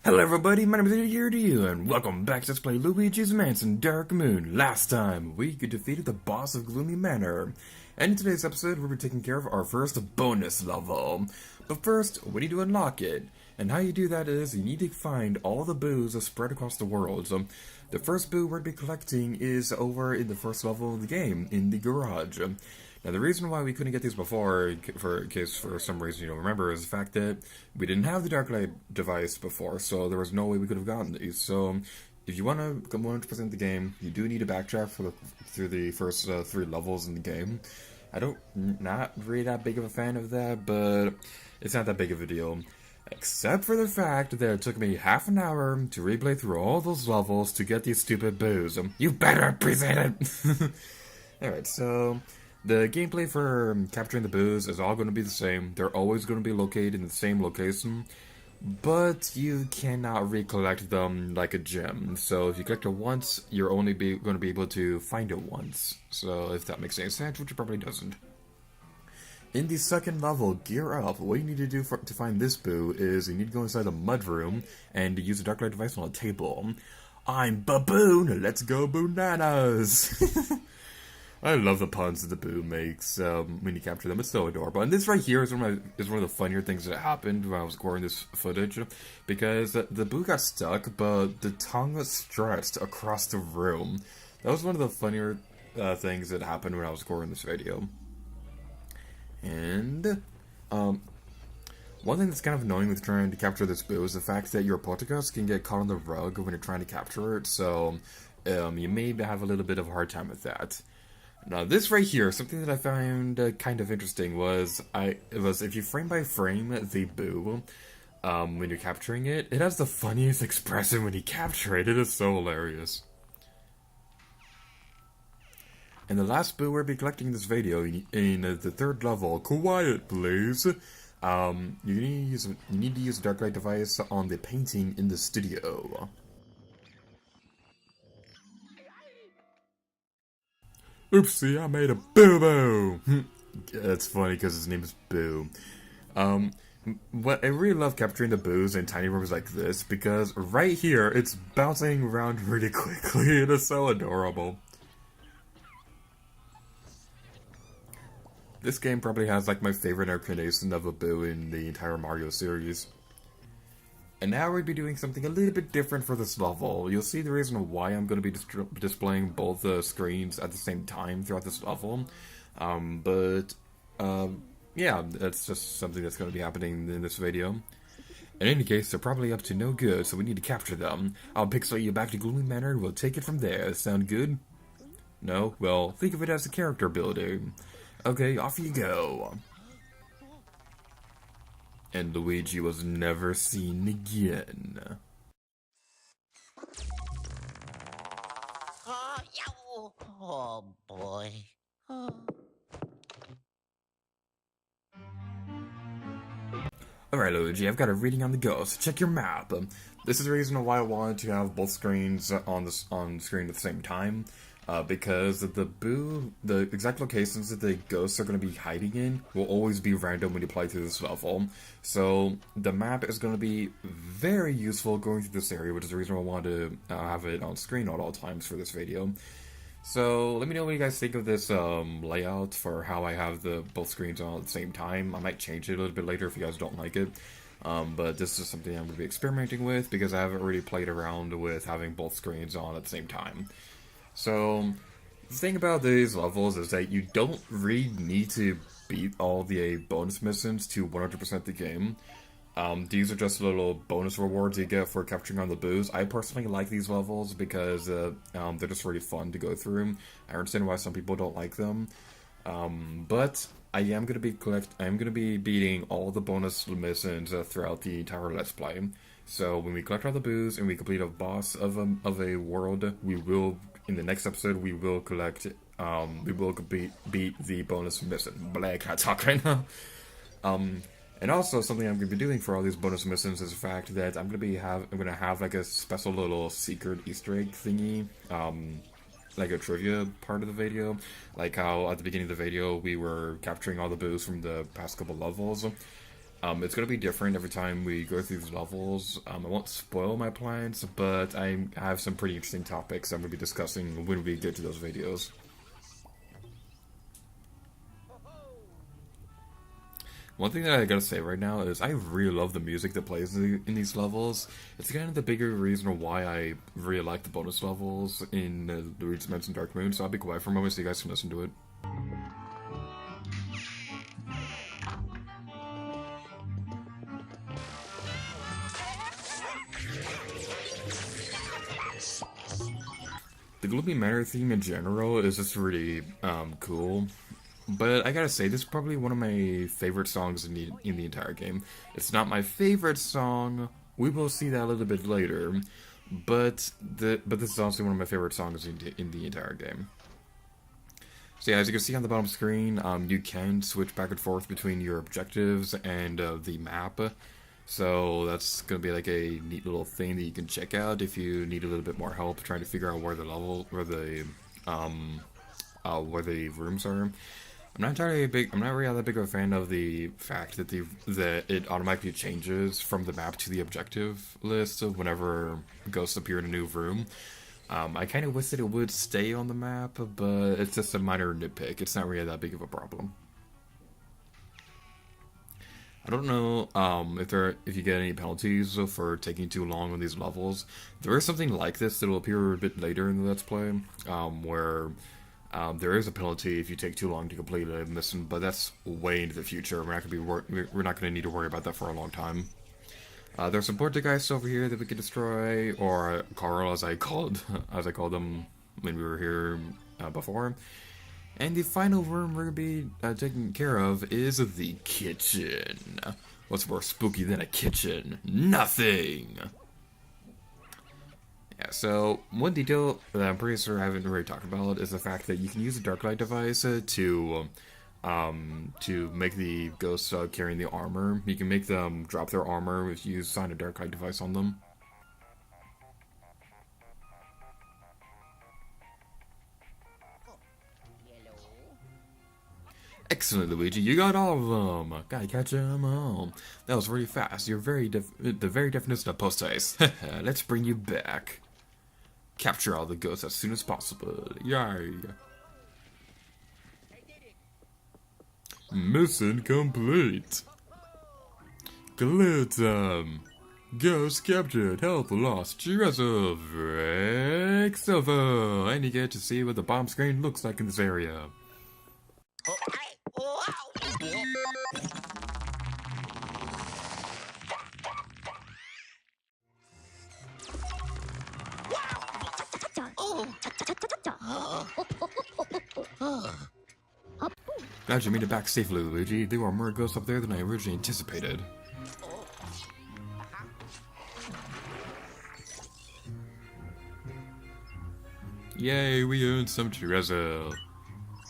Hello everybody, my name is Luigi, and welcome back to Let's Play Luigi's Mansion Dark Moon. Last time, we defeated the boss of Gloomy Manor, and in today's episode, we'll be taking care of our first bonus level. But first, we need to unlock it, and how you do that is, you need to find all the boos spread across the world. So, the first boo we're going to be collecting is over in the first level of the game, in the garage. Now, the reason why we couldn't get these before, in case for some reason you don't remember, is the fact that we didn't have the Dark Light device before, so there was no way we could have gotten these. So, if you want to come 100% the game, you do need to backtrack through the first 3 levels in the game. Not really that big of a fan of that, but it's not that big of a deal. Except for the fact that it took me half an hour to replay through all those levels to get these stupid boos. You better appreciate it! Alright, so the gameplay for capturing the boos is all going to be the same. They're always going to be located in the same location, but you cannot recollect them like a gem. So if you collect it once, you're only going to be able to find it once. So if that makes any sense, which it probably doesn't. In the second level, Gear Up, what you need to do to find this boo is you need to go inside the mud room and use a dark light device on a table. I'm Baboon, let's go bananas! I love the puns that the boo makes when you capture them. It's so adorable. And this right here is one of the funnier things that happened when I was recording this footage, because the boo got stuck, but the tongue was stretched across the room. That was one of the funnier things that happened when I was recording this video. And one thing that's kind of annoying with trying to capture this boo is the fact that your Poltergeist can get caught on the rug when you're trying to capture it, so you may have a little bit of a hard time with that. Now this right here, something that I found kind of interesting was if you frame by frame the boo when you're capturing it, it has the funniest expression when you capture it. It is so hilarious. And the last boo we'll be collecting in this video, in the third level, quiet please, you need to use a dark light device on the painting in the studio. Oopsie, I made a boo-boo! That's funny because his name is Boo. I really love capturing the boos in tiny rooms like this, because right here, it's bouncing around really quickly. It is so adorable. This game probably has like my favorite incarnation of a boo in the entire Mario series. And now we'll be doing something a little bit different for this level. You'll see the reason why I'm going to be displaying both the screens at the same time throughout this level. Yeah, that's just something that's going to be happening in this video. In any case, they're probably up to no good, so we need to capture them. I'll pixel you back to Gloomy Manor and we'll take it from there. Sound good? No? Well, think of it as a character building. Okay, off you go. And Luigi was never seen again. Oh boy. Alright Luigi, I've got a reading on the go, so check your map. This is the reason why I wanted to have both screens on screen at the same time. Because the exact locations that the ghosts are going to be hiding in will always be random when you play through this level. So the map is going to be very useful going through this area, which is the reason why I wanted to have it on screen at all times for this video. So let me know what you guys think of this layout for how I have both screens on at the same time. I might change it a little bit later if you guys don't like it. But this is something I'm going to be experimenting with because I haven't really played around with having both screens on at the same time. So, the thing about these levels is that you don't really need to beat all the bonus missions to 100% the game. These are just little bonus rewards you get for capturing on the boos. I personally like these levels because they're just really fun to go through. I understand why some people don't like them. But I am going to be beating all the bonus missions throughout the entire Let's Play. So when we collect all the boos and we complete a boss of a world, we will, in the next episode, we will beat the bonus mission. But I can't talk right now. And also something I'm going to be doing for all these bonus missions is the fact that I'm going to have like a special little secret Easter egg thingy, like a trivia part of the video, like how at the beginning of the video we were capturing all the boos from the past couple levels. It's going to be different every time we go through these levels. I won't spoil my plans, but I have some pretty interesting topics I'm going to be discussing when we get to those videos. One thing that I gotta say right now is I really love the music that plays in these levels. It's kind of the bigger reason why I really like the bonus levels in Luigi's Mansion Dark Moon, so I'll be quiet for a moment so you guys can listen to it. The Gloomy Manor theme in general is just really cool. But I gotta say, this is probably one of my favorite songs in the entire game. It's not my favorite song. We will see that a little bit later. But this is also one of my favorite songs in the entire game. So yeah, as you can see on the bottom screen, you can switch back and forth between your objectives and the map. So that's gonna be like a neat little thing that you can check out if you need a little bit more help trying to figure out where the rooms are. I'm not really that big of a fan of the fact that it automatically changes from the map to the objective list whenever ghosts appear in a new room. I kind of wish that it would stay on the map, but it's just a minor nitpick. It's not really that big of a problem. I don't know if you get any penalties for taking too long on these levels. There is something like this that will appear a bit later in the Let's Play, where there is a penalty if you take too long to complete a mission, but that's way into the future. We're not going to need to worry about that for a long time. There's some Poltergeists over here that we can destroy, or Carl, as I called them when we were here before. And the final room we're going to be taking care of is the kitchen. What's more spooky than a kitchen? Nothing! Yeah, so one detail that I'm pretty sure I haven't already talked about is the fact that you can use a dark light device to make the ghosts carrying the armor. You can make them drop their armor if you sign a dark light device on them. Excellent, Luigi. You got all of them. Gotta catch them all. That was really fast. You're the very definition of post-haste. Let's bring you back. Capture all the ghosts as soon as possible. Yay! Mission complete. Clear time. Ghost captured. Health lost. Treasure breaks over. And you get to see what the bomb screen looks like in this area. Glad you made it back safely, Luigi. There were more ghosts up there than I originally anticipated. Yay, we earned some treasure.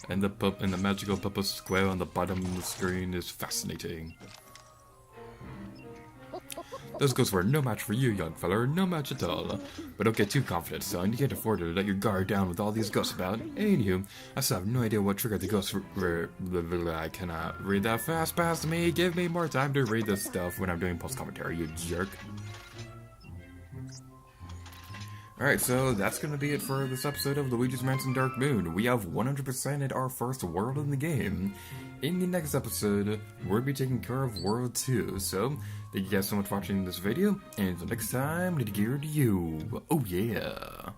And the magical purple square on the bottom of the screen is fascinating. Those ghosts were no match for you, young feller, no match at all. But don't get too confident, son. You can't afford to let your guard down with all these ghosts about. Anywho, I still have no idea what triggered the ghosts. I cannot read that fast past me. Give me more time to read this stuff when I'm doing post-commentary, you jerk. Alright, so that's gonna be it for this episode of Luigi's Mansion Dark Moon. We have 100%ed our first world in the game. In the next episode, we'll be taking care of World 2. So, thank you guys so much for watching this video, and until next time, to gear to you. Oh yeah!